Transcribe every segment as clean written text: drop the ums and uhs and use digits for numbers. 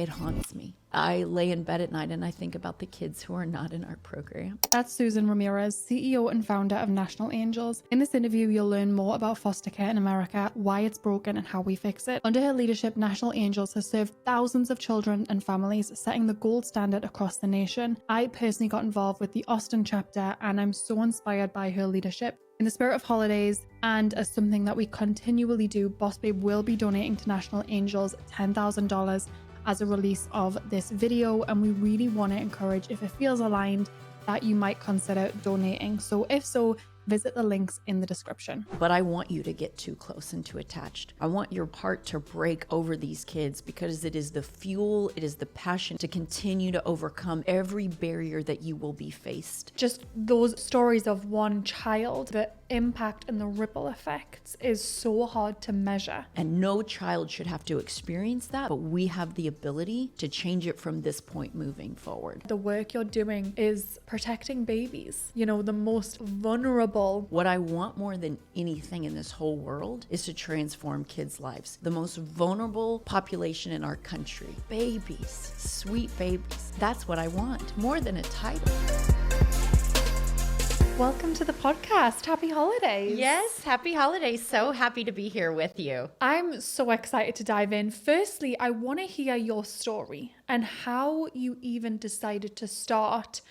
It haunts me. I lay in bed at night and I think about the kids who are not in our program. That's Susan Ramirez, CEO and founder of National Angels. In this interview, you'll learn more about foster care in America, why it's broken and how we fix it. Under her leadership, National Angels has served thousands of children and families, setting the gold standard across the nation. I personally got involved with the Austin chapter and I'm so inspired by her leadership. In the spirit of holidays, and as something that we continually do, Bossbabe will be donating to National Angels $10,000 as a release of this video, and we really want to encourage, if it feels aligned, that you might consider donating. So if so, visit the links in the description. But I want you to get too close and too attached. I want your heart to break over these kids because it is the fuel, it is the passion to continue to overcome every barrier that you will be faced. Just those stories of one child, the impact and the ripple effects is so hard to measure. And no child should have to experience that, but we have the ability to change it from this point moving forward. The work you're doing is protecting babies, you know, the most vulnerable. What I want more than anything in this whole world is to transform kids' lives. The most vulnerable population in our country. Babies, sweet babies. That's what I want, more than a title. Welcome to the podcast. Happy holidays. Yes, happy holidays. So happy to be here with you. I'm so excited to dive in. Firstly, I want to hear your story and how you even decided to start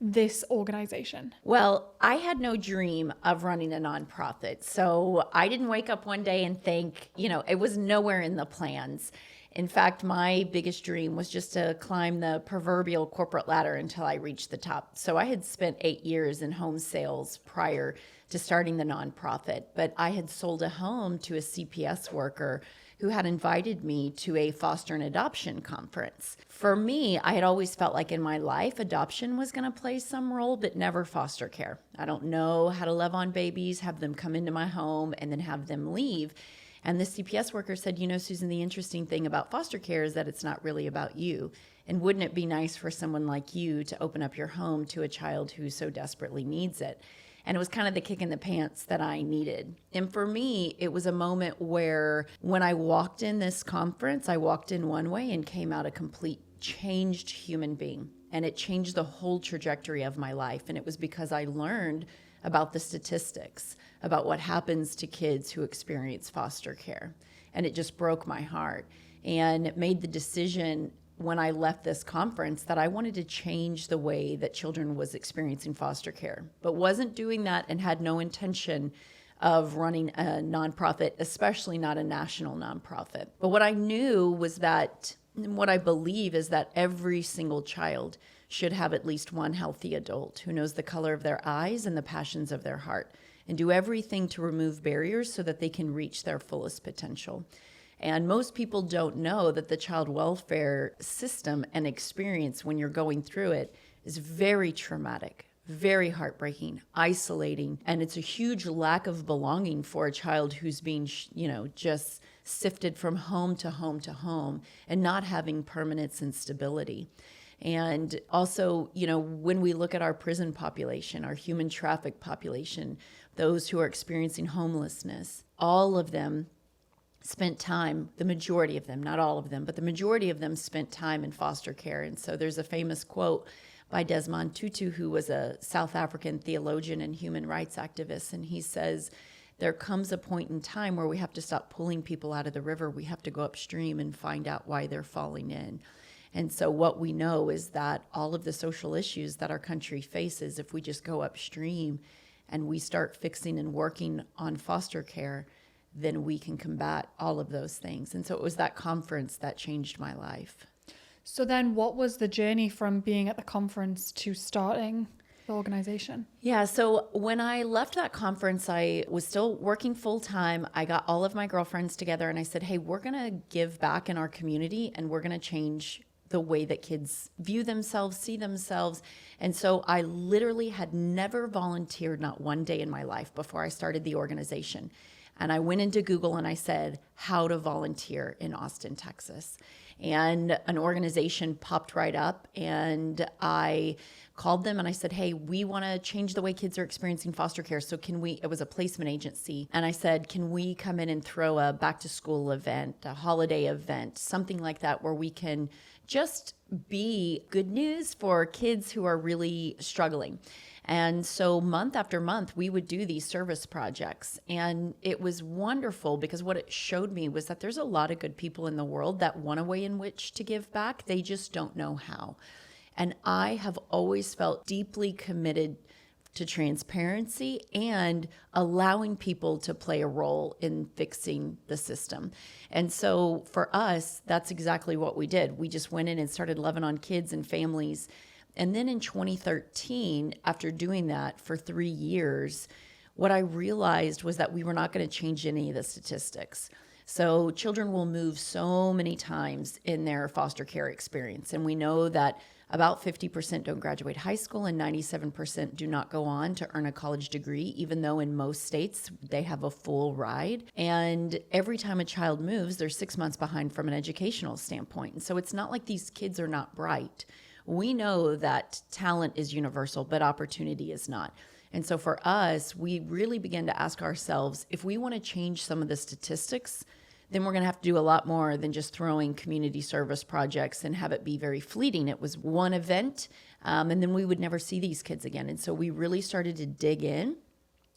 this organization. Well, I had no dream of running a nonprofit. So I didn't wake up one day and think, it was nowhere in the plans. In fact, my biggest dream was just to climb the proverbial corporate ladder until I reached the top. So I had spent 8 years in home sales prior to starting the nonprofit, but I had sold a home to a CPS worker who had invited me to a foster and adoption conference. For me, I had always felt like in my life, adoption was going to play some role, but never foster care. I don't know how to love on babies, have them come into my home, and then have them leave. And the CPS worker said, Susan, the interesting thing about foster care is that it's not really about you. And wouldn't it be nice for someone like you to open up your home to a child who so desperately needs it? And it was kind of the kick in the pants that I needed. And for me, it was a moment where when I walked in this conference, I walked in one way and came out a complete changed human being. And it changed the whole trajectory of my life. And it was because I learned about the statistics, about what happens to kids who experience foster care. And it just broke my heart. And it made the decision when I left this conference that I wanted to change the way that children was experiencing foster care, but wasn't doing that and had no intention of running a nonprofit, especially not a national nonprofit. But what I knew was that, what I believe is that every single child should have at least one healthy adult who knows the color of their eyes and the passions of their heart, and do everything to remove barriers so that they can reach their fullest potential. And most people don't know that the child welfare system and experience when you're going through it is very traumatic, very heartbreaking, isolating, and it's a huge lack of belonging for a child who's being, just sifted from home to home to home and not having permanence and stability. And also, when we look at our prison population, our human traffic population, those who are experiencing homelessness, all of them spent time, the majority of them, not all of them, but the majority of them spent time in foster care. And so there's a famous quote by Desmond Tutu, who was a South African theologian and human rights activist. And he says, there comes a point in time where we have to stop pulling people out of the river. We have to go upstream and find out why they're falling in. And so what we know is that all of the social issues that our country faces, if we just go upstream and we start fixing and working on foster care, then we can combat all of those things. And so it was that conference that changed my life. So then what was the journey from being at the conference to starting the organization? Yeah, so when I left that conference, I was still working full time. I got all of my girlfriends together and I said, hey, we're going to give back in our community and we're going to change the way that kids view themselves, see themselves. And so I literally had never volunteered, not one day in my life before I started the organization. And I went into Google and I said, how to volunteer in Austin, Texas. And an organization popped right up, and I called them and I said, hey, we want to change the way kids are experiencing foster care. So can we, it was a placement agency. And I said, can we come in and throw a back to school event, a holiday event, something like that, where we can just be good news for kids who are really struggling. And so month after month, we would do these service projects. And it was wonderful because what it showed me was that there's a lot of good people in the world that want a way in which to give back. They just don't know how. And I have always felt deeply committed to transparency and allowing people to play a role in fixing the system. And so for us, that's exactly what we did. We just went in and started loving on kids and families. And then in 2013, after doing that for 3 years, what I realized was that we were not going to change any of the statistics. So children will move so many times in their foster care experience. And we know that about 50% don't graduate high school and 97% do not go on to earn a college degree, even though in most states they have a full ride. And every time a child moves, they're 6 months behind from an educational standpoint. And so it's not like these kids are not bright. We know that talent is universal, but opportunity is not. And so for us, we really began to ask ourselves, if we want to change some of the statistics, then we're going to have to do a lot more than just throwing community service projects and have it be very fleeting. It was one event, and then we would never see these kids again. And so we really started to dig in.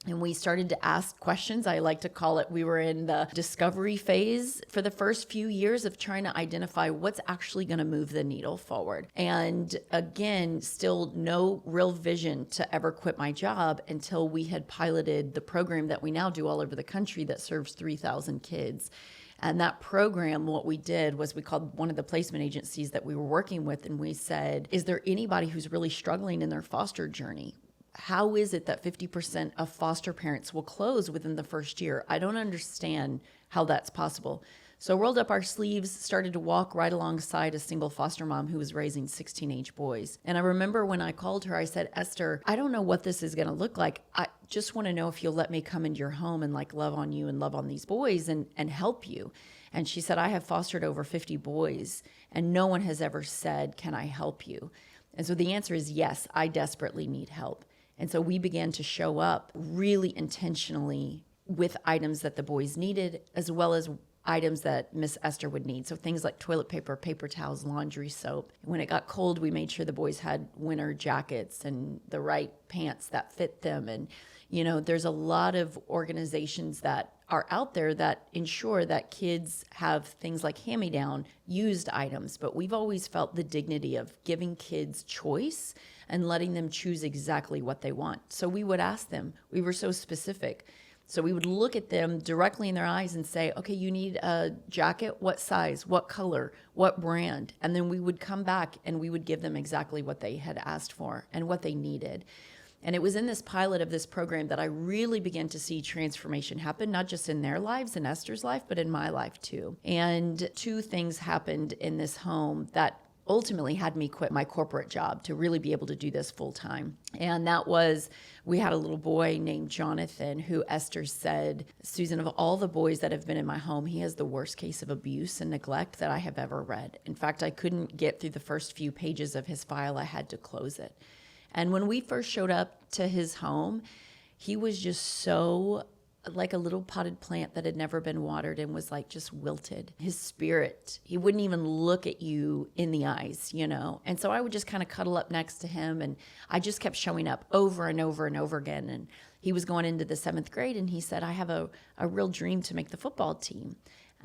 And we started to ask questions. I like to call it, we were in the discovery phase for the first few years of trying to identify what's actually going to move the needle forward. And again, still no real vision to ever quit my job until we had piloted the program that we now do all over the country that serves 3,000 kids. And that program, what we did was we called one of the placement agencies that we were working with, and we said, is there anybody who's really struggling in their foster journey? How is it that 50% of foster parents will close within the first year? I don't understand how that's possible. So rolled up our sleeves, started to walk right alongside a single foster mom who was raising 6 teenage boys. And I remember when I called her, I said, Esther, I don't know what this is going to look like. I just want to know if you'll let me come into your home and like love on you and love on these boys and help you. And she said, I have fostered over 50 boys and no one has ever said, can I help you? And so the answer is yes, I desperately need help. And so we began to show up really intentionally with items that the boys needed, as well as items that Miss Esther would need. So things like toilet paper, paper towels, laundry soap. When it got cold, we made sure the boys had winter jackets and the right pants that fit them. And, you know, there's a lot of organizations that are out there that ensure that kids have things like hand-me-down used items. But we've always felt the dignity of giving kids choice and letting them choose exactly what they want. So we would ask them, we were so specific. So we would look at them directly in their eyes and say, okay, you need a jacket, what size, what color, what brand? And then we would come back and we would give them exactly what they had asked for and what they needed. And it was in this pilot of this program that I really began to see transformation happen, not just in their lives, in Esther's life, but in my life too. And 2 things happened in this home that ultimately had me quit my corporate job to really be able to do this full time. And that was, we had a little boy named Jonathan who Esther said, Susan, of all the boys that have been in my home, he has the worst case of abuse and neglect that I have ever read. In fact, I couldn't get through the first few pages of his file. I had to close it. And when we first showed up to his home, he was just so like a little potted plant that had never been watered and was like just wilted. His spirit, he wouldn't even look at you in the eyes, you know? And so I would just kind of cuddle up next to him and I just kept showing up over and over and over again. And he was going into the 7th grade and he said, I have a real dream to make the football team.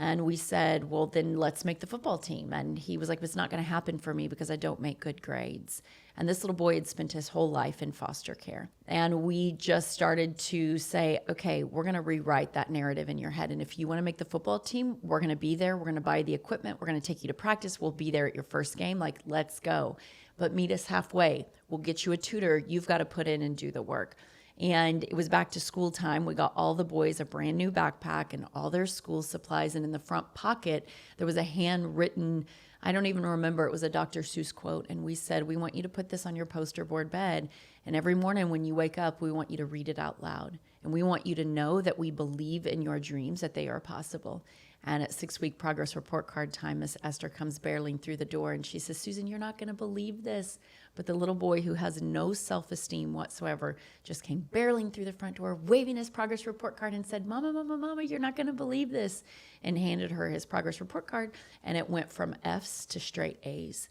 And we said, well, then let's make the football team. And he was like, it's not going to happen for me because I don't make good grades. And this little boy had spent his whole life in foster care. And we just started to say, okay, we're going to rewrite that narrative in your head. And if you want to make the football team, we're going to be there. We're going to buy the equipment. We're going to take you to practice. We'll be there at your first game. Like, let's go. But meet us halfway. We'll get you a tutor. You've got to put in and do the work. And it was back to school time. We got all the boys a brand new backpack and all their school supplies. And in the front pocket, there was a handwritten, I don't even remember, it was a Dr. Seuss quote. And we said, we want you to put this on your poster board bed. And every morning when you wake up, we want you to read it out loud. And we want you to know that we believe in your dreams, that they are possible. And at 6-week progress report card time, Miss Esther comes barreling through the door and she says, Susan, you're not going to believe this. But the little boy who has no self-esteem whatsoever just came barreling through the front door, waving his progress report card and said, Mama, Mama, Mama, you're not going to believe this. And handed her his progress report card. And it went from F's to straight A's.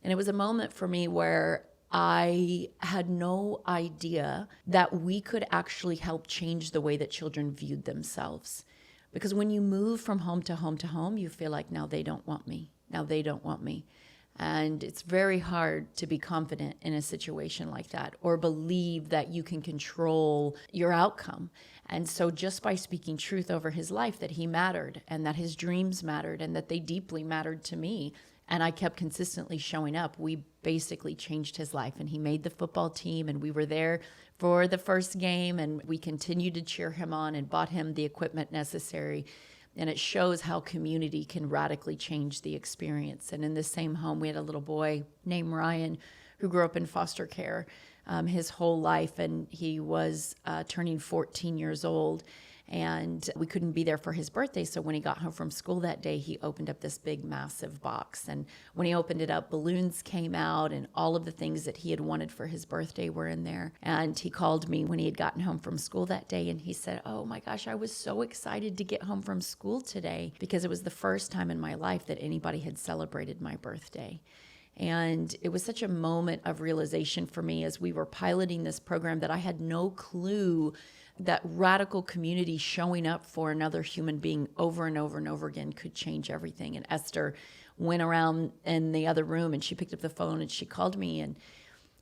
And it was a moment for me where I had no idea that we could actually help change the way that children viewed themselves. Because when you move from home to home to home, you feel like now they don't want me. Now they don't want me. And it's very hard to be confident in a situation like that or believe that you can control your outcome. And so just by speaking truth over his life, that he mattered and that his dreams mattered and that they deeply mattered to me, and I kept consistently showing up, we basically changed his life. And he made the football team, and we were there for the first game, and we continued to cheer him on and bought him the equipment necessary. And it shows how community can radically change the experience. And in the same home, we had a little boy named Ryan who grew up in foster care his whole life, and he was turning 14 years old. And we couldn't be there for his birthday. So when he got home from school that day, he opened up this big, massive box. And when he opened it up, balloons came out and all of the things that he had wanted for his birthday were in there. And he called me when he had gotten home from school that day. And he said, oh my gosh, I was so excited to get home from school today because it was the first time in my life that anybody had celebrated my birthday. And it was such a moment of realization for me as we were piloting this program that I had no clue that radical community showing up for another human being over and over and over again could change everything. And Esther went around in the other room and she picked up the phone and she called me, and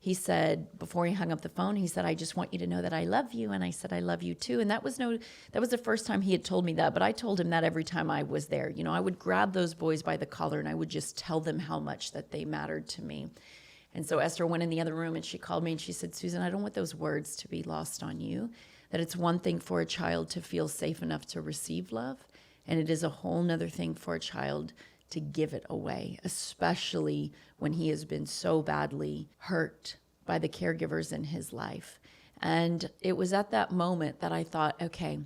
he said, before he hung up the phone, he said, I just want you to know that I love you. And I said, I love you too. And that was the first time he had told me that, but I told him that every time I was there. You know, I would grab those boys by the collar and I would just tell them how much that they mattered to me. And so Esther went in the other room and she called me and she said, Susan, I don't want those words to be lost on you. That it's one thing for a child to feel safe enough to receive love, and it is a whole nother thing for a child to give it away, especially when he has been so badly hurt by the caregivers in his life. And it was at that moment that I thought, okay,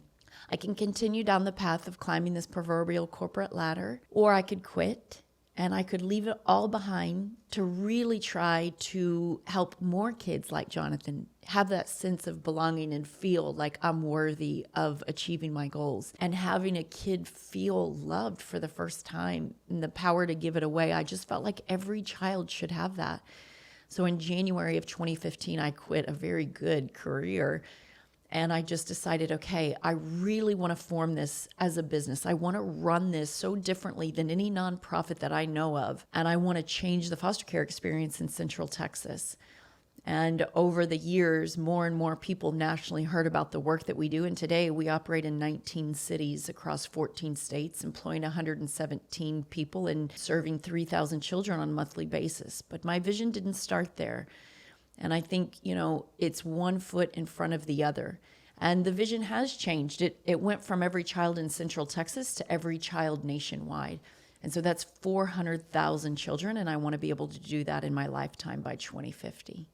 I can continue down the path of climbing this proverbial corporate ladder, or I could quit and I could leave it all behind to really try to help more kids like Jonathan have that sense of belonging and feel like I'm worthy of achieving my goals. And having a kid feel loved for the first time and the power to give it away, I just felt like every child should have that. So in January of 2015, I quit a very good career. And I just decided, okay, I really want to form this as a business. I want to run this so differently than any nonprofit that I know of. And I want to change the foster care experience in Central Texas. And over the years, more and more people nationally heard about the work that we do. And today we operate in 19 cities across 14 states, employing 117 people and serving 3,000 children on a monthly basis. But my vision didn't start there. And I think, you know, it's one foot in front of the other. And the vision has changed. It went from every child in Central Texas to every child nationwide. And so that's 400,000 children. And I want to be able to do that in my lifetime by 2050.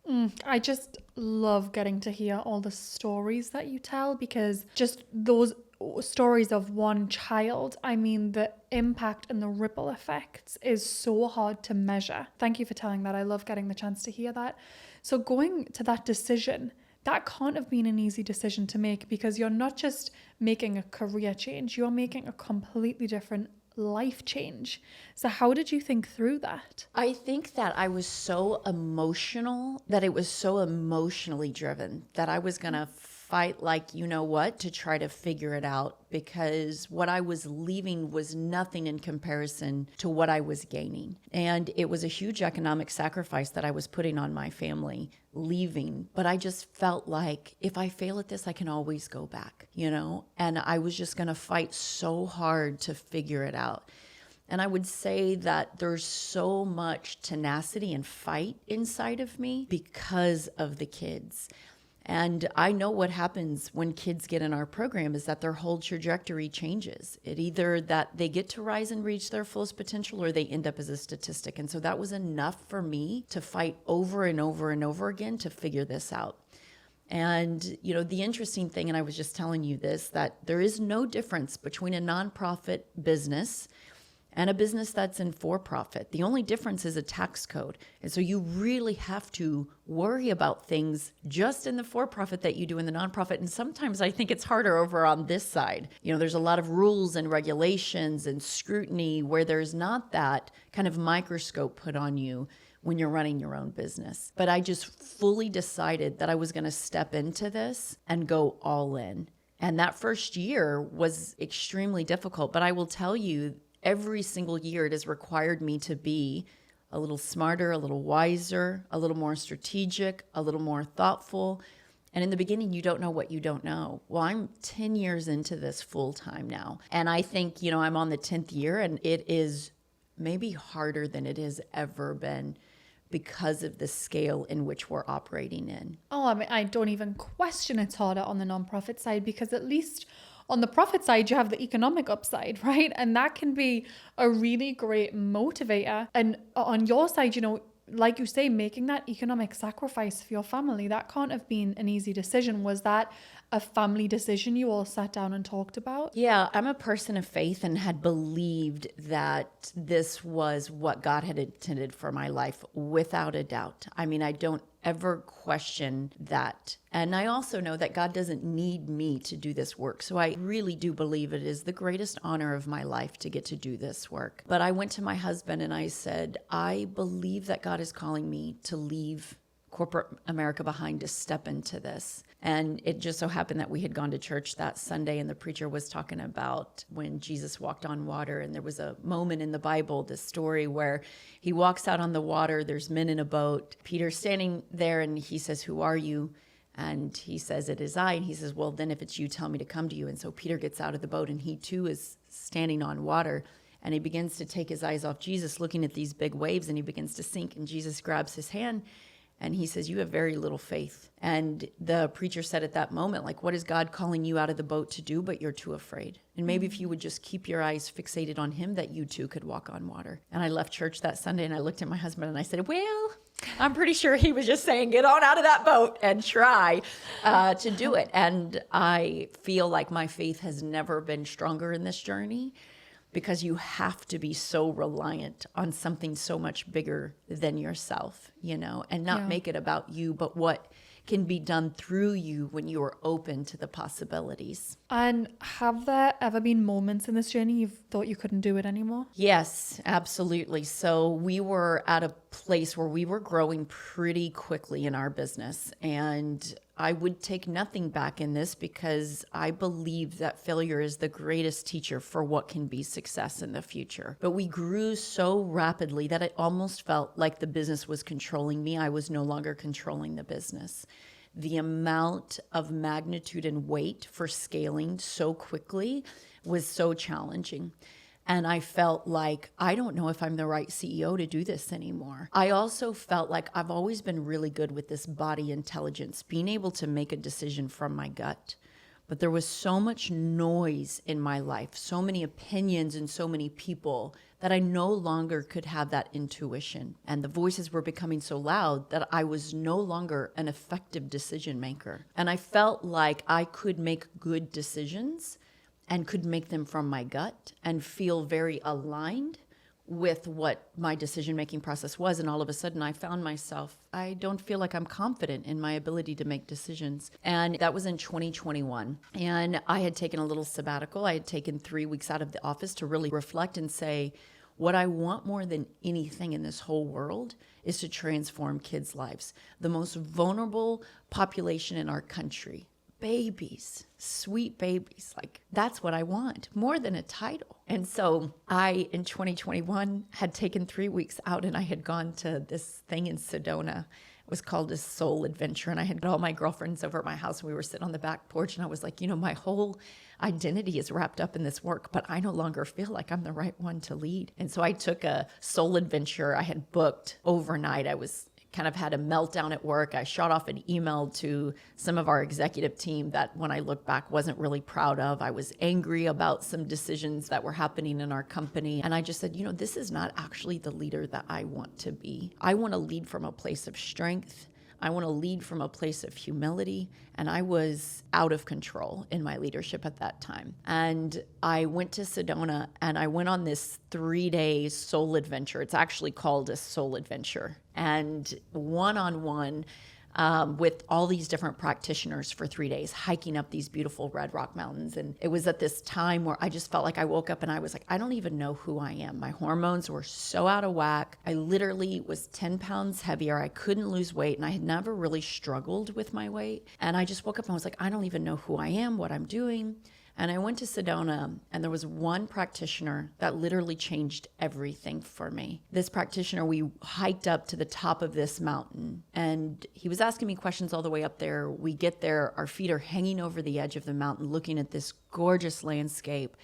I just love getting to hear all the stories that you tell, because just those stories of one child, I mean, the impact and the ripple effects is so hard to measure. Thank you for telling that. I love getting the chance to hear that. So going to that decision, that can't have been an easy decision to make, because you're not just making a career change, you're making a completely different life change. So how did you think through that? I think that I was so emotional, that it was so emotionally driven, that I was going to fight like you know what to try to figure it out, because what I was leaving was nothing in comparison to what I was gaining. And it was a huge economic sacrifice that I was putting on my family leaving. But I just felt like if I fail at this, I can always go back, you know? And I was just going to fight so hard to figure it out. And I would say that there's so much tenacity and fight inside of me because of the kids. And I know what happens when kids get in our program is that their whole trajectory changes. It either that they get to rise and reach their fullest potential, or they end up as a statistic. And so that was enough for me to fight over and over and over again to figure this out. And, the interesting thing, and I was just telling you this, that there is no difference between a nonprofit business and a business that's in for-profit. The only difference is a tax code. And so you really have to worry about things just in the for-profit that you do in the nonprofit. And sometimes I think it's harder over on this side. There's a lot of rules and regulations and scrutiny where there's not that kind of microscope put on you when you're running your own business. But I just fully decided that I was going to step into this and go all in. And that first year was extremely difficult. But I will tell you, every single year, it has required me to be a little smarter, a little wiser, a little more strategic, a little more thoughtful. And in the beginning, you don't know what you don't know. Well, I'm 10 years into this full time now. And I think, I'm on the 10th year, and it is maybe harder than it has ever been because of the scale in which we're operating in. Oh, I mean, I don't even question it's harder on the nonprofit side, because at least on the profit side, you have the economic upside, right? And that can be a really great motivator. And on your side, like you say, making that economic sacrifice for your family, that can't have been an easy decision. Was that a family decision you all sat down and talked about? Yeah, I'm a person of faith and had believed that this was what God had intended for my life without a doubt. I mean, I don't ever question that. And I also know that God doesn't need me to do this work. So I really do believe it is the greatest honor of my life to get to do this work. But I went to my husband and I said, I believe that God is calling me to leave corporate America behind to step into this. And it just so happened that we had gone to church that Sunday, and the preacher was talking about when Jesus walked on water. And there was a moment in the Bible, this story where he walks out on the water, there's men in a boat. Peter's standing there and he says, "Who are you?" And he says, "It is I." And he says, "Well, then if it's you, tell me to come to you." And so Peter gets out of the boat and he too is standing on water. And he begins to take his eyes off Jesus, looking at these big waves, and he begins to sink. And Jesus grabs his hand and he says, "You have very little faith." And the preacher said at that moment, like, what is God calling you out of the boat to do, but you're too afraid? And maybe if you would just keep your eyes fixated on him, that you too could walk on water. And I left church that Sunday and I looked at my husband and I said, well, I'm pretty sure he was just saying, get on out of that boat and try to do it. And I feel like my faith has never been stronger in this journey, because you have to be so reliant on something so much bigger than yourself, and not make it about you, but what can be done through you when you are open to the possibilities. And have there ever been moments in this journey you've thought you couldn't do it anymore? Yes, absolutely. So we were at a place where we were growing pretty quickly in our business, and I would take nothing back in this, because I believe that failure is the greatest teacher for what can be success in the future. But we grew so rapidly that it almost felt like the business was controlling me. I was no longer controlling the business. The amount of magnitude and weight for scaling so quickly was so challenging. And I felt like, I don't know if I'm the right CEO to do this anymore. I also felt like I've always been really good with this body intelligence, being able to make a decision from my gut. But there was so much noise in my life, so many opinions and so many people, that I no longer could have that intuition. And the voices were becoming so loud that I was no longer an effective decision maker. And I felt like I could make good decisions and could make them from my gut and feel very aligned with what my decision-making process was. And all of a sudden I found myself, I don't feel like I'm confident in my ability to make decisions. And that was in 2021. And I had taken a little sabbatical. I had taken 3 weeks out of the office to really reflect and say, what I want more than anything in this whole world is to transform kids' lives. The most vulnerable population in our country. Babies, sweet babies, like that's what I want more than a title. And so I, in 2021, had taken 3 weeks out and I had gone to this thing in Sedona. It was called a soul adventure. And I had all my girlfriends over at my house and we were sitting on the back porch and I was like, my whole identity is wrapped up in this work, but I no longer feel like I'm the right one to lead. And so I took a soul adventure I had booked overnight. I was kind of had a meltdown at work. I shot off an email to some of our executive team that, when I look back, wasn't really proud of. I was angry about some decisions that were happening in our company. And I just said, this is not actually the leader that I want to be. I want to lead from a place of strength. I want to lead from a place of humility. And I was out of control in my leadership at that time. And I went to Sedona and I went on this 3-day soul adventure. It's actually called a soul adventure. And one-on-one with all these different practitioners for 3 days, hiking up these beautiful Red Rock Mountains. And it was at this time where I just felt like I woke up and I was like, I don't even know who I am. My hormones were so out of whack. I literally was 10 pounds heavier. I couldn't lose weight, and I had never really struggled with my weight. And I just woke up and was like, I don't even know who I am, what I'm doing. And I went to Sedona, and there was one practitioner that literally changed everything for me. This practitioner, we hiked up to the top of this mountain, and he was asking me questions all the way up there. We get there, our feet are hanging over the edge of the mountain, looking at this gorgeous landscape.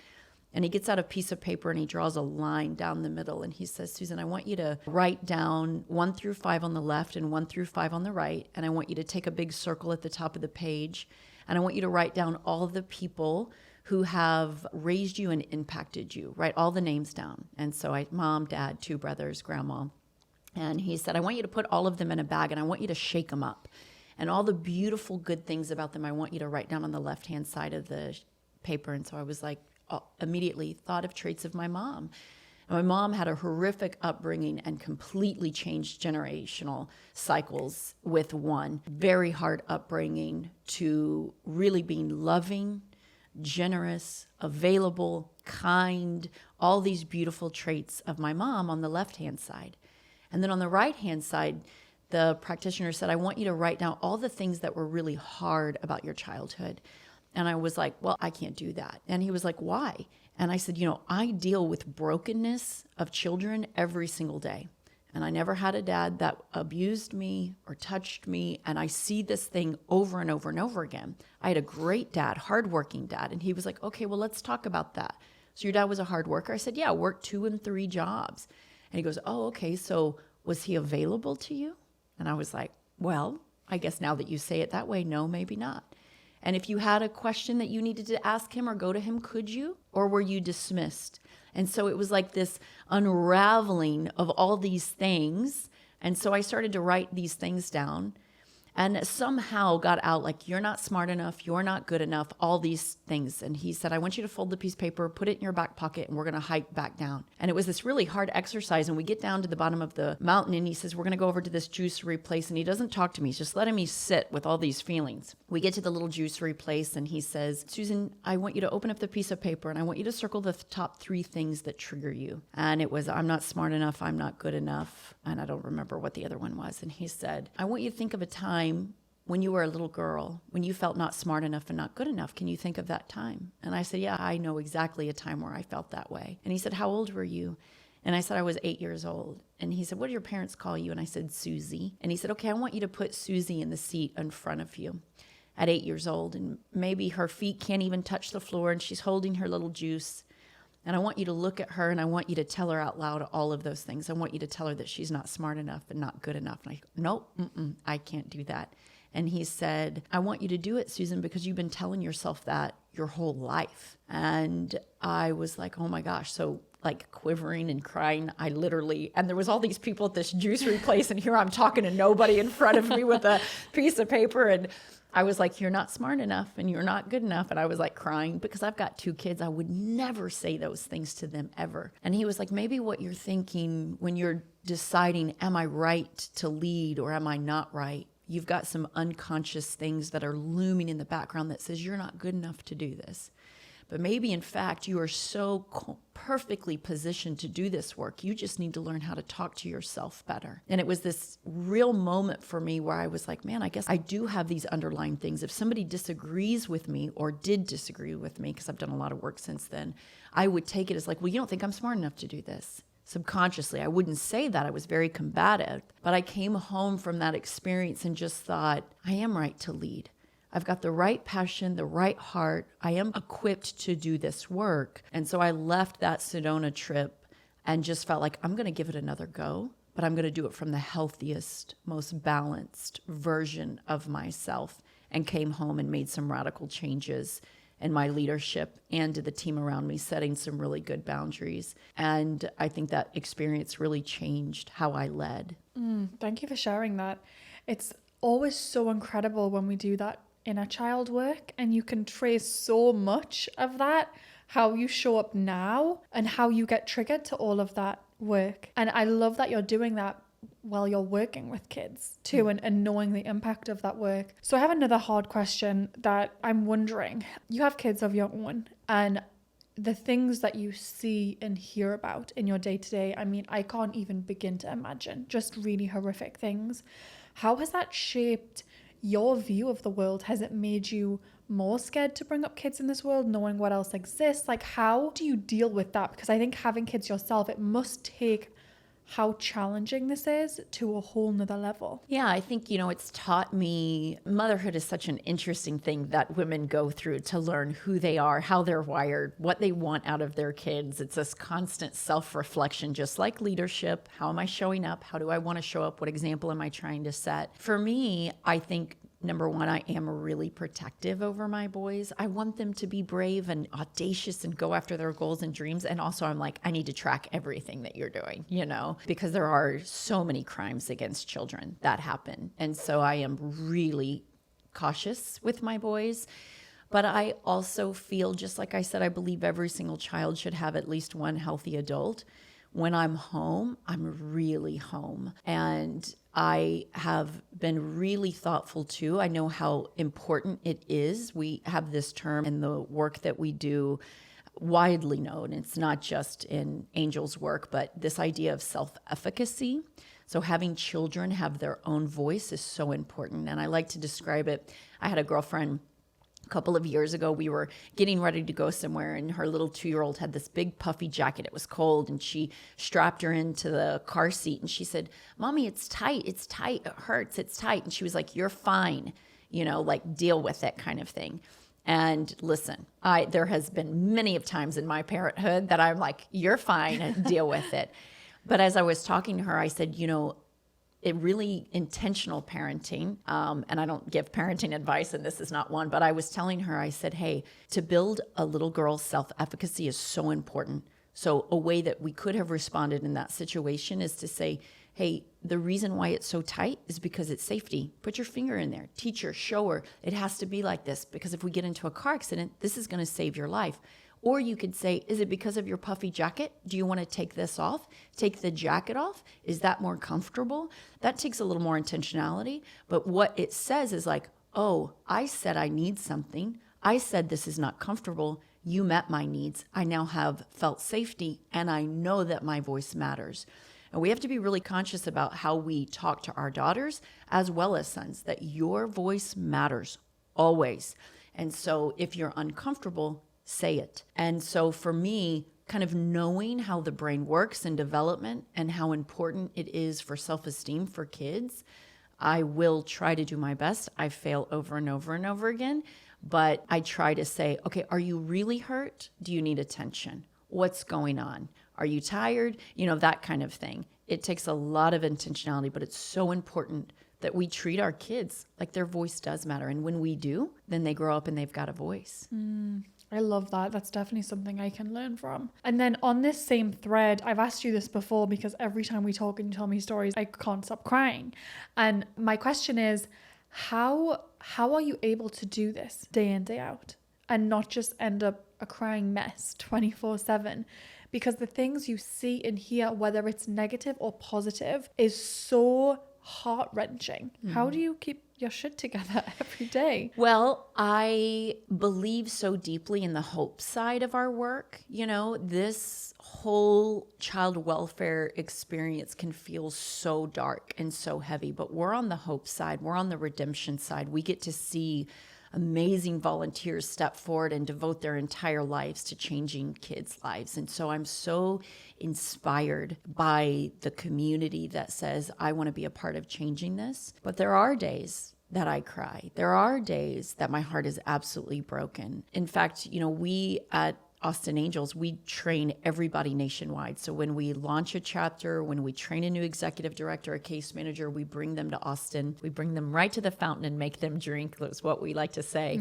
And he gets out a piece of paper and he draws a line down the middle. And he says, Susan, I want you to write down 1 through 5 on the left and 1 through 5 on the right. And I want you to take a big circle at the top of the page. And I want you to write down all of the people who have raised you and impacted you. Write all the names down. And so mom, dad, 2 brothers, grandma. And he said, I want you to put all of them in a bag and I want you to shake them up. And all the beautiful good things about them, I want you to write down on the left-hand side of the paper. And so I was like, immediately thought of traits of my mom. And my mom had a horrific upbringing and completely changed generational cycles with one very hard upbringing to really being loving, generous, available, kind, all these beautiful traits of my mom on the left-hand side. And then on the right-hand side, the practitioner said, I want you to write down all the things that were really hard about your childhood. And I was like, well, I can't do that. And he was like, why? And I said, I deal with brokenness of children every single day. And I never had a dad that abused me or touched me. And I see this thing over and over and over again. I had a great dad, hardworking dad. And he was like, okay, well, let's talk about that. So your dad was a hard worker? I said, yeah, I worked 2 and 3 jobs. And he goes, oh, okay. So was he available to you? And I was like, well, I guess now that you say it that way, no, maybe not. And if you had a question that you needed to ask him or go to him, could you? Or were you dismissed? And so it was like this unraveling of all these things. And so I started to write these things down and somehow got out like, you're not smart enough, you're not good enough, all these things. And he said, I want you to fold the piece of paper, put it in your back pocket, and we're going to hike back down. And it was this really hard exercise. And we get down to the bottom of the mountain and he says, we're going to go over to this juicery place. And he doesn't talk to me. He's just letting me sit with all these feelings. We get to the little juicery place and he says, Susan, I want you to open up the piece of paper and I want you to circle the top 3 things that trigger you. And it was, I'm not smart enough, I'm not good enough. And I don't remember what the other one was. And he said, I want you to think of a time when you were a little girl, when you felt not smart enough and not good enough. Can you think of that time? And I said, yeah, I know exactly a time where I felt that way. And he said, how old were you? And I said, I was 8 years old. And he said, what do your parents call you? And I said, Susie. And he said, okay, I want you to put Susie in the seat in front of you at 8 years old. And maybe her feet can't even touch the floor and she's holding her little juice. And I want you to look at her and I want you to tell her out loud all of those things. I want you to tell her that she's not smart enough and not good enough. And I go, nope, I can't do that. And he said, I want you to do it, Susan, because you've been telling yourself that your whole life. And I was like, oh my gosh. So like quivering and crying, I literally, and there was all these people at this juicery place and here I'm talking to nobody in front of me with a piece of paper. And I was like, you're not smart enough and you're not good enough. And I was like crying because I've got 2 kids. I would never say those things to them ever. And he was like, maybe what you're thinking when you're deciding, am I right to lead or am I not right? You've got some unconscious things that are looming in the background that says you're not good enough to do this. But maybe, in fact, you are so perfectly positioned to do this work. You just need to learn how to talk to yourself better. And it was this real moment for me where I was like, man, I guess I do have these underlying things. If somebody disagrees with me or did disagree with me, because I've done a lot of work since then, I would take it as like, well, you don't think I'm smart enough to do this. Subconsciously, I wouldn't say that. I was very combative, but I came home from that experience and just thought, I am right to lead. I've got the right passion, the right heart. I am equipped to do this work. And so I left that Sedona trip and just felt like I'm going to give it another go, but I'm going to do it from the healthiest, most balanced version of myself, and came home and made some radical changes in my leadership and to the team around me, setting some really good boundaries. And I think that experience really changed how I led. Thank you for sharing that. It's always so incredible when we do that inner child work, and you can trace so much of that, how you show up now and how you get triggered to all of that work. And I love that you're doing that while you're working with kids too, and knowing the impact of that work. So I have another hard question that I'm wondering. You have kids of your own, and the things that you see and hear about in your day-to-day, I mean, I can't even begin to imagine, just really horrific things. How has that shaped your view of the world? Has it made you more scared to bring up kids in this world, knowing what else exists? Like, how do you deal with that? Because I think having kids yourself, it must take how challenging this is to a whole nother level. Yeah, I think, it's taught me motherhood is such an interesting thing that women go through to learn who they are, how they're wired, what they want out of their kids. It's this constant self-reflection, just like leadership. How am I showing up? How do I want to show up? What example am I trying to set? For me, I think number one, I am really protective over my boys. I want them to be brave and audacious and go after their goals and dreams. And also I'm like, I need to track everything that you're doing, because there are so many crimes against children that happen. And so I am really cautious with my boys. But I also feel, just like I said, I believe every single child should have at least one healthy adult. When I'm home, I'm really home. And I have been really thoughtful too. I know how important it is. We have this term in the work that we do, widely known. It's not just in Angel's work, but this idea of self-efficacy. So having children have their own voice is so important. And I like to describe it. I had a girlfriend couple of years ago. We were getting ready to go somewhere, and her little 2-year-old had this big puffy jacket. It was cold, and she strapped her into the car seat, and she said, "Mommy, it's tight, it hurts, it's tight." And she was like, "You're fine, like deal with it," kind of thing. And listen, there has been many of times in my parenthood that I'm like, "You're fine, deal with it." But as I was talking to her, I said, it really intentional parenting, and I don't give parenting advice, and this is not one, but I was telling her, I said, hey, to build a little girl's self-efficacy is so important. So a way that we could have responded in that situation is to say, hey, the reason why it's so tight is because it's safety. Put your finger in there. Teach her, show her, it has to be like this, because if we get into a car accident, this is going to save your life. Or you could say, is it because of your puffy jacket? Do you want to take this off? Take the jacket off? Is that more comfortable? That takes a little more intentionality. But what it says is like, oh, I said I need something. I said this is not comfortable. You met my needs. I now have felt safety, and I know that my voice matters. And we have to be really conscious about how we talk to our daughters as well as sons, that your voice matters always. And so if you're uncomfortable, say it. And so for me, kind of knowing how the brain works in development and how important it is for self-esteem for kids, I will try to do my best. I fail over and over and over again, but I try to say, okay, are you really hurt? Do you need attention? What's going on? Are you tired? That kind of thing. It takes a lot of intentionality, but it's so important that we treat our kids like their voice does matter. And when we do, then they grow up and they've got a voice. I love that. That's definitely something I can learn from. And then on this same thread, I've asked you this before because every time we talk and you tell me stories, I can't stop crying. And my question is, how are you able to do this day in, day out and not just end up a crying mess 24/7? Because the things you see and hear, whether it's negative or positive, is so heart-wrenching. How do you keep your shit together every day? Well, I believe so deeply in the hope side of our work. This whole child welfare experience can feel so dark and so heavy, but we're on the hope side. We're on the redemption side. We get to see amazing volunteers step forward and devote their entire lives to changing kids' lives. And so I'm so inspired by the community that says, I want to be a part of changing this. But there are days that I cry. There are days that my heart is absolutely broken. In fact, we at Austin Angels, we train everybody nationwide. So when we launch a chapter, when we train a new executive director, a case manager, we bring them to Austin. We bring them right to the fountain and make them drink. That's what we like to say.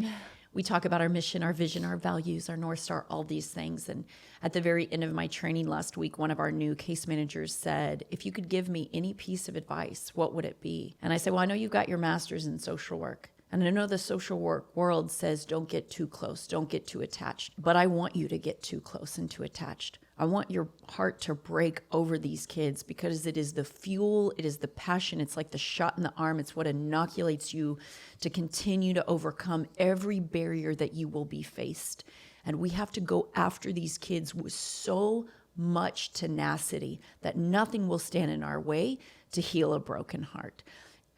we talk about our mission, our vision, our values, our North Star, all these things. And at the very end of my training last week, one of our new case managers said, if you could give me any piece of advice, what would it be? And I said, well, I know you've got your master's in social work. And I know the social work world says don't get too close, don't get too attached. But I want you to get too close and too attached. I want your heart to break over these kids because it is the fuel, it is the passion, it's like the shot in the arm. It's what inoculates you to continue to overcome every barrier that you will be faced. And we have to go after these kids with so much tenacity that nothing will stand in our way to heal a broken heart.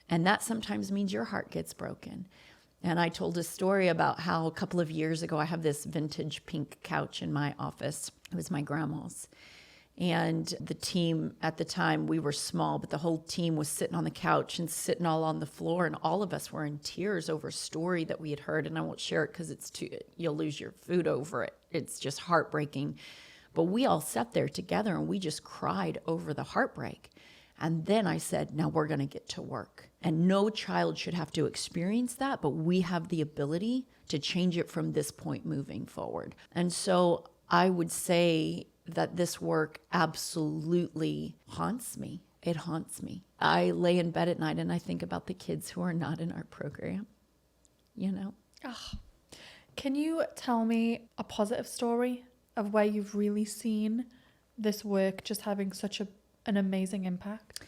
And that sometimes means your heart gets broken. And I told a story about how a couple of years ago, I have this vintage pink couch in my office. It was my grandma's. And the team at the time, we were small, but the whole team was sitting on the couch and sitting all on the floor. And all of us were in tears over a story that we had heard. And I won't share it because you'll lose your food over it. It's just heartbreaking. But we all sat there together and we just cried over the heartbreak. And then I said, now we're going to get to work. And no child should have to experience that, but we have the ability to change it from this point moving forward. And so I would say that this work absolutely haunts me. It haunts me. I lay in bed at night and I think about the kids who are not in our program, you know? Oh. Can you tell me a positive story of where you've really seen this work just having such an amazing impact?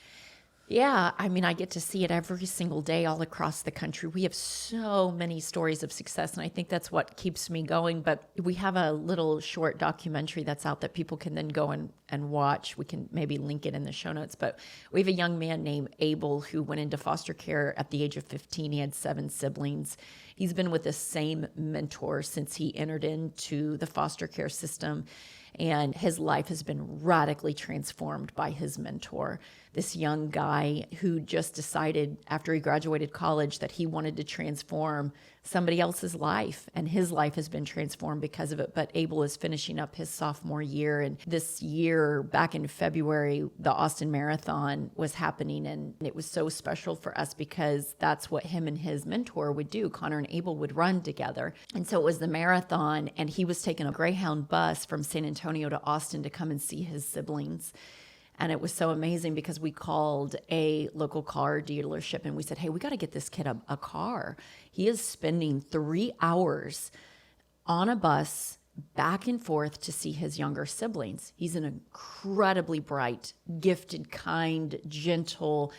Yeah, I mean, I get to see it every single day all across the country. We have so many stories of success, and I think that's what keeps me going. But we have a little short documentary that's out that people can then go and watch. We can maybe link it in the show notes. But we have a young man named Abel who went into foster care at the age of 15. He had 7 siblings. He's been with the same mentor since he entered into the foster care system. And his life has been radically transformed by his mentor, this young guy who just decided after he graduated college that he wanted to transform somebody else's life. And his life has been transformed because of it. But Abel is finishing up his sophomore year. And this year, back in February, the Austin Marathon was happening. And it was so special for us because that's what him and his mentor would do. Connor and Abel would run together. And so it was the marathon. And he was taking a Greyhound bus from San Antonio to Austin to come and see his siblings. And it was so amazing because we called a local car dealership and we said, hey, we got to get this kid a car. He is spending 3 hours on a bus back and forth to see his younger siblings. He's an incredibly bright, gifted, kind, gentle,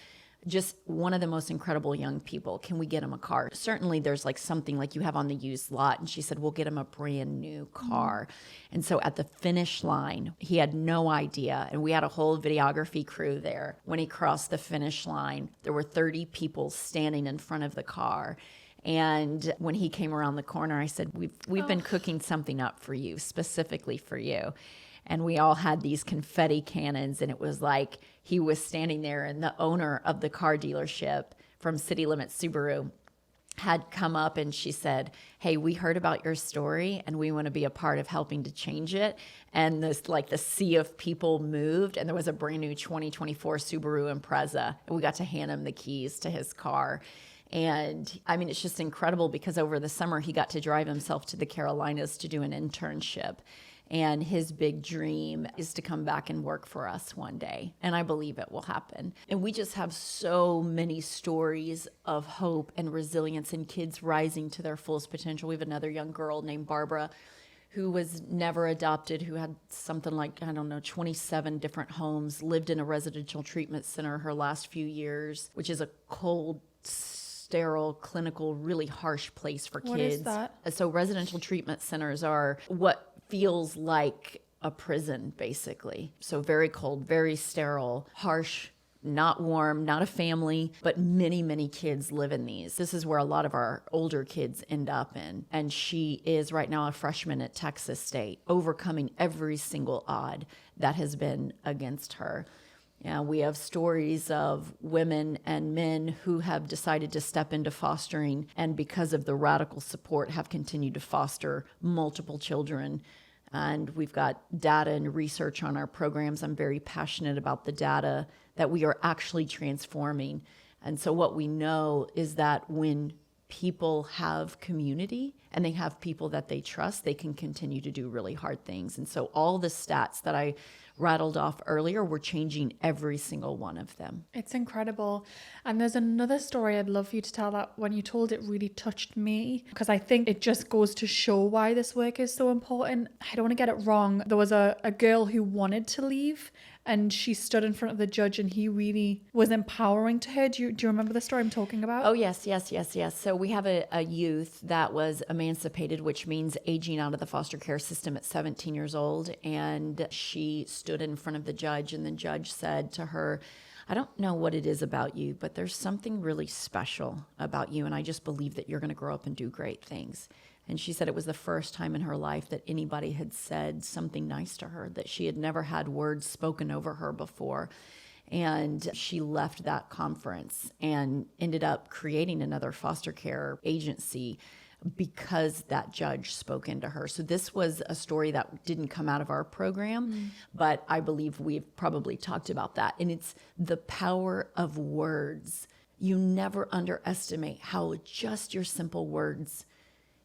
just one of the most incredible young people. Can we get him a car? Certainly there's like something like you have on the used lot. And she said, we'll get him a brand new car. And so at the finish line, he had no idea. And we had a whole videography crew there. When he crossed the finish line, there were 30 people standing in front of the car. And when he came around the corner, I said, we've been cooking something up for you, specifically for you. And we all had these confetti cannons, and it was like he was standing there, and the owner of the car dealership from City Limits Subaru had come up, and she said, hey, we heard about your story, and we want to be a part of helping to change it. And this, like, the sea of people moved, and there was a brand new 2024 Subaru Impreza, and we got to hand him the keys to his car. And I mean, it's just incredible because over the summer, he got to drive himself to the Carolinas to do an internship. And his big dream is to come back and work for us one day. And I believe it will happen. And we just have so many stories of hope and resilience and kids rising to their fullest potential. We have another young girl named Barbara who was never adopted, who had something like, 27 different homes, lived in a residential treatment center her last few years, which is a cold, sterile, clinical, really harsh place for kids. What is that? So residential treatment centers are what feels like a prison, basically. So very cold, very sterile, harsh, not warm, not a family, but many, many kids live in these. This is where a lot of our older kids end up in. And she is right now a freshman at Texas State, overcoming every single odd that has been against her. We have stories of women and men who have decided to step into fostering and because of the radical support have continued to foster multiple children. And we've got data and research on our programs. I'm very passionate about the data that we are actually transforming. And so what we know is that when people have community and they have people that they trust, they can continue to do really hard things. And so all the stats that I rattled off earlier, we're changing every single one of them. It's incredible. And there's another story I'd love for you to tell that when you told it really touched me, because I think it just goes to show why this work is so important. I don't want to get it wrong. There was a girl who wanted to leave and she stood in front of the judge and he really was empowering to her. Do you remember the story I'm talking about? Oh, yes. So we have a youth that was emancipated, which means aging out of the foster care system at 17 years old. And she stood in front of the judge and the judge said to her, I don't know what it is about you, but there's something really special about you. And I just believe that you're going to grow up and do great things. And she said it was the first time in her life that anybody had said something nice to her, that she had never had words spoken over her before. And she left that conference and ended up creating another foster care agency because that judge spoke into her. So this was a story that didn't come out of our program, but I believe we've probably talked about that. And it's the power of words. You never underestimate how just your simple words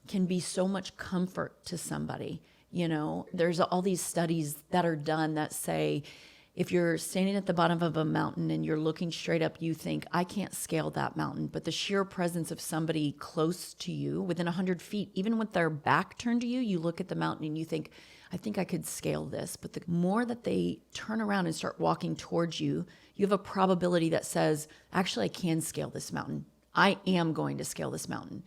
can be so much comfort to somebody. You know, there's all these studies that are done that say, if you're standing at the bottom of a mountain and you're looking straight up, you think, I can't scale that mountain. But the sheer presence of somebody close to you, within 100 feet, even with their back turned to you, you look at the mountain and you think, I think I could scale this. But the more that they turn around and start walking towards you, you have a probability that says, actually, I can scale this mountain. I am going to scale this mountain.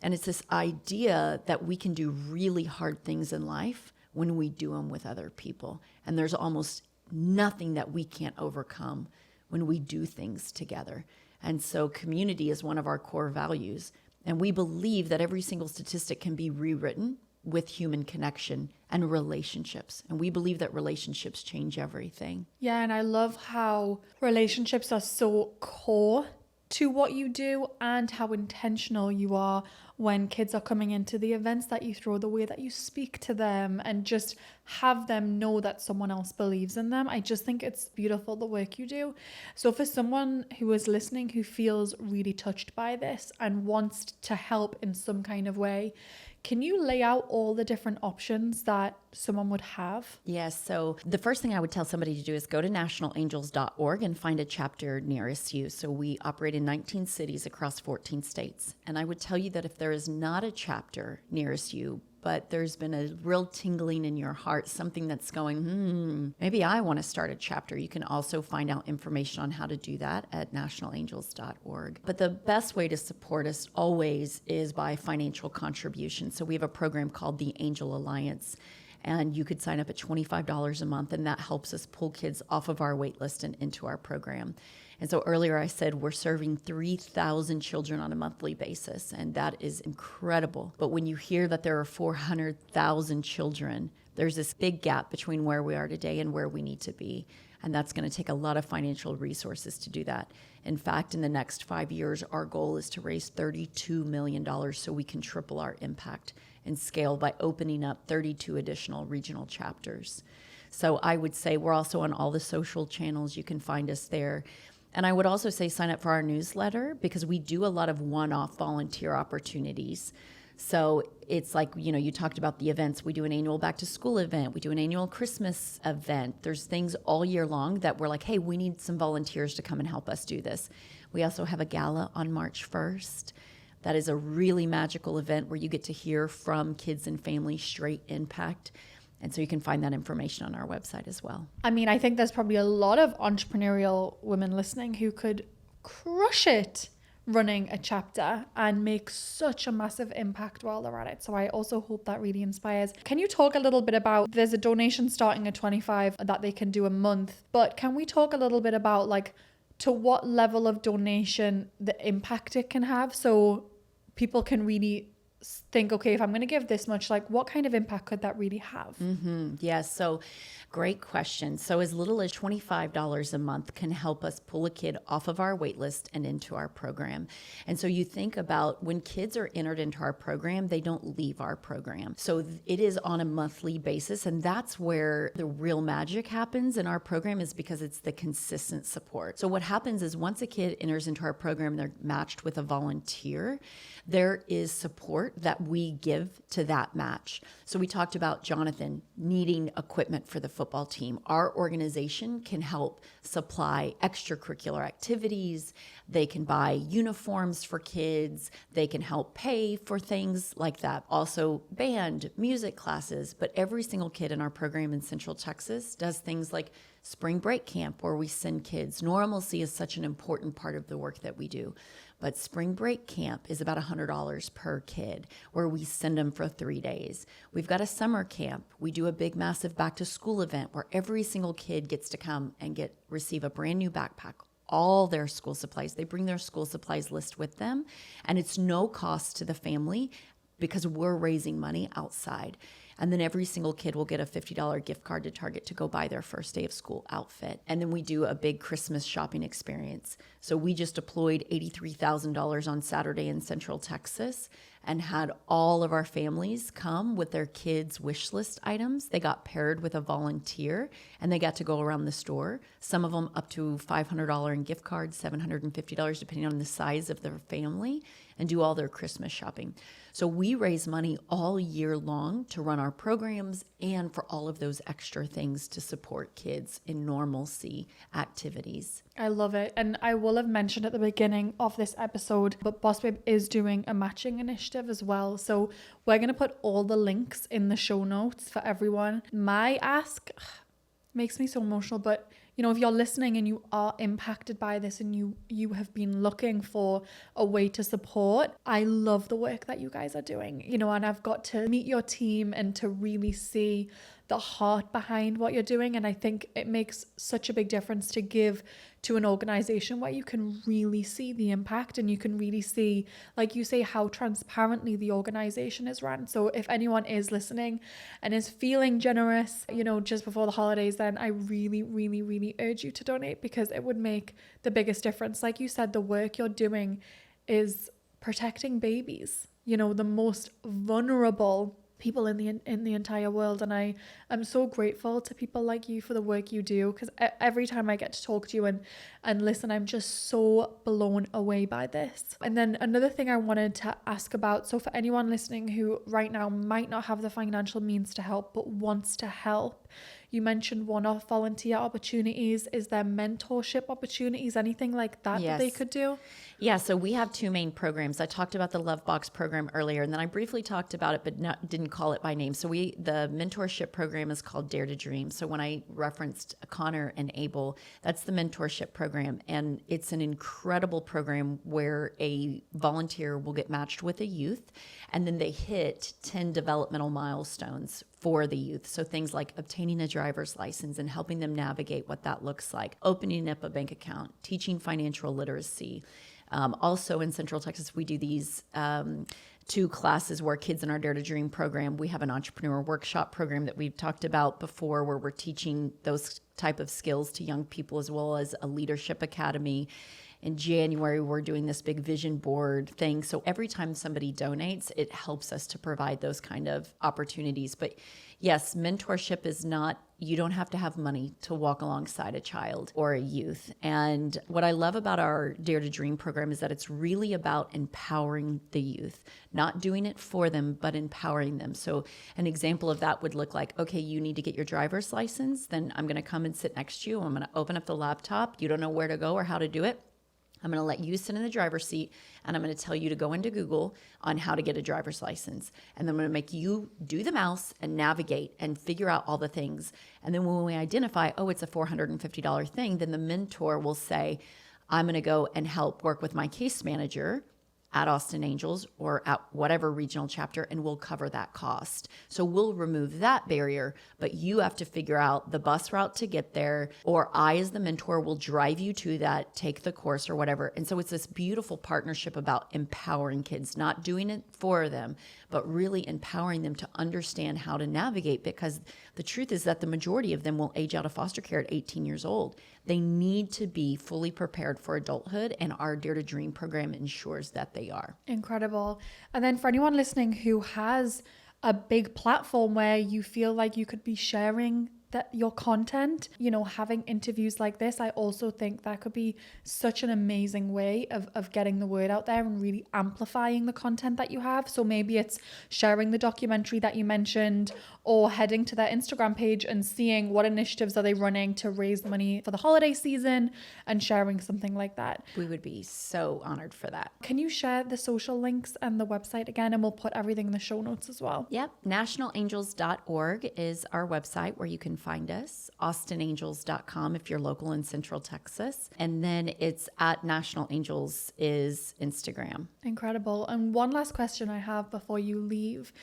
And it's this idea that we can do really hard things in life when we do them with other people. And there's almost nothing that we can't overcome when we do things together. And so community is one of our core values. And we believe that every single statistic can be rewritten with human connection and relationships. And we believe that relationships change everything. Yeah, and I love how relationships are so core to what you do and how intentional you are when kids are coming into the events that you throw, the way that you speak to them and just have them know that someone else believes in them. I just think it's beautiful, the work you do. So for someone who is listening who feels really touched by this and wants to help in some kind of way, can you lay out all the different options that someone would have? Yes. So the first thing I would tell somebody to do is go to nationalangels.org and find a chapter nearest you. So we operate in 19 cities across 14 states. And I would tell you that if there is not a chapter nearest you, but there's been a real tingling in your heart, something that's going, maybe I want to start a chapter. You can also find out information on how to do that at nationalangels.org. But the best way to support us always is by financial contribution. So we have a program called the Angel Alliance, and you could sign up at $25 a month, and that helps us pull kids off of our wait list and into our program. And so earlier I said we're serving 3,000 children on a monthly basis, and that is incredible. But when you hear that there are 400,000 children, there's this big gap between where we are today and where we need to be. And that's going to take a lot of financial resources to do that. In fact, in the next 5 years, our goal is to raise $32 million so we can triple our impact and scale by opening up 32 additional regional chapters. So I would say we're also on all the social channels. You can find us there. And I would also say sign up for our newsletter because we do a lot of one-off volunteer opportunities. So it's like, you talked about the events. We do an annual back to school event. We do an annual Christmas event. There's things all year long that we're like, hey, we need some volunteers to come and help us do this. We also have a gala on March 1st. That is a really magical event where you get to hear from kids and families straight impact. And so you can find that information on our website as well. I mean, I think there's probably a lot of entrepreneurial women listening who could crush it running a chapter and make such a massive impact while they're at it. So I also hope that really inspires. Can you talk a little bit about, there's a donation starting at $25 that they can do a month, but can we talk a little bit about to what level of donation the impact it can have so people can really think, okay, if I'm going to give this much, like what kind of impact could that really have? Yes. So great question. So as little as $25 a month can help us pull a kid off of our wait list and into our program. And so you think about when kids are entered into our program, they don't leave our program. So it is on a monthly basis. And that's where the real magic happens in our program, is because it's the consistent support. So what happens is once a kid enters into our program, they're matched with a volunteer, there is support that we give to that match. So we talked about Jonathan needing equipment for the football team. Our organization can help supply extracurricular activities. They can buy uniforms for kids. They can help pay for things like that. Also band, music classes. But every single kid in our program in Central Texas does things like spring break camp, where we send kids. Normalcy is such an important part of the work that we do. But spring break camp is about $100 per kid, where we send them for 3 days. We've got a summer camp. We do a big, massive back to school event where every single kid gets to come and receive a brand new backpack, all their school supplies. They bring their school supplies list with them, and it's no cost to the family because we're raising money outside. And then every single kid will get a $50 gift card to Target to go buy their first day of school outfit. And then we do a big Christmas shopping experience. So we just deployed $83,000 on Saturday in Central Texas and had all of our families come with their kids' wish list items. They got paired with a volunteer and they got to go around the store. Some of them up to $500 in gift cards, $750 depending on the size of their family, and do all their Christmas shopping. So we raise money all year long to run our programs and for all of those extra things to support kids in normalcy activities. I love it. And I will have mentioned at the beginning of this episode, but Bossbabe is doing a matching initiative as well. So we're going to put all the links in the show notes for everyone. My ask makes me so emotional, but if you're listening and you are impacted by this and you have been looking for a way to support, I love the work that you guys are doing, and I've got to meet your team and to really see the heart behind what you're doing. And I think it makes such a big difference to give to an organization where you can really see the impact and you can really see, like you say, how transparently the organization is run. So if anyone is listening and is feeling generous, just before the holidays, then I really, really, really urge you to donate, because it would make the biggest difference. Like you said, the work you're doing is protecting babies, the most vulnerable people in the entire world. And I am so grateful to people like you for the work you do, because every time I get to talk to you and listen, I'm just so blown away by this. And then another thing I wanted to ask about, so for anyone listening who right now might not have the financial means to help but wants to help, you mentioned one-off volunteer opportunities. Is there mentorship opportunities, anything like that Yes. that they could do? Yeah, so we have two main programs. I talked about the Love Box program earlier, and then I briefly talked about it, but didn't call it by name. So the mentorship program is called Dare to Dream. So when I referenced Connor and Abel, that's the mentorship program. And it's an incredible program where a volunteer will get matched with a youth, and then they hit 10 developmental milestones for the youth. So things like obtaining a driver's license and helping them navigate what that looks like, opening up a bank account, teaching financial literacy. Also in Central Texas, we do these 2 classes where kids in our Dare to Dream program, we have an entrepreneur workshop program that we've talked about before, where we're teaching those type of skills to young people, as well as a leadership academy. In January, we're doing this big vision board thing. So every time somebody donates, it helps us to provide those kind of opportunities. But yes, mentorship is not, you don't have to have money to walk alongside a child or a youth. And what I love about our Dare to Dream program is that it's really about empowering the youth, not doing it for them, but empowering them. So an example of that would look like, okay, you need to get your driver's license. Then I'm going to come and sit next to you. I'm going to open up the laptop. You don't know where to go or how to do it. I'm going to let you sit in the driver's seat, and I'm going to tell you to go into Google on how to get a driver's license. And then I'm going to make you do the mouse and navigate and figure out all the things. And then when we identify, oh, it's a $450 thing, then the mentor will say, I'm going to go and help work with my case manager at Austin Angels or at whatever regional chapter, and we'll cover that cost. So we'll remove that barrier, but you have to figure out the bus route to get there, or I as the mentor will drive you to that, take the course or whatever. And so it's this beautiful partnership about empowering kids, not doing it for them, but really empowering them to understand how to navigate, because the truth is that the majority of them will age out of foster care at 18 years old. They need to be fully prepared for adulthood, and our Dare to Dream program ensures that they are. Incredible. And then for anyone listening who has a big platform where you feel like you could be sharing that your content, you know, having interviews like this, I also think that could be such an amazing way of getting the word out there and really amplifying the content that you have. So maybe it's sharing the documentary that you mentioned, or heading to their Instagram page and seeing what initiatives are they running to raise money for the holiday season and sharing something like that. We would be so honored for that. Can you share the social links and the website again? And we'll put everything in the show notes as well. Yep. Nationalangels.org is our website where you can find us. AustinAngels.com if you're local in Central Texas. And then it's at National Angels is Instagram. Incredible. And one last question I have before you leave.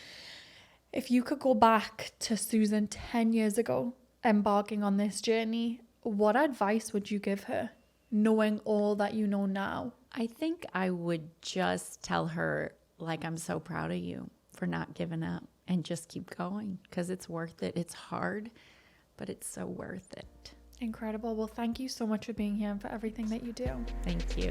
If you could go back to Susan 10 years ago, embarking on this journey, what advice would you give her, knowing all that you know now? I think I would just tell her, like, I'm so proud of you for not giving up, and just keep going, because it's worth it. It's hard, but it's so worth it. Incredible. Well, thank you so much for being here and for everything that you do. Thank you.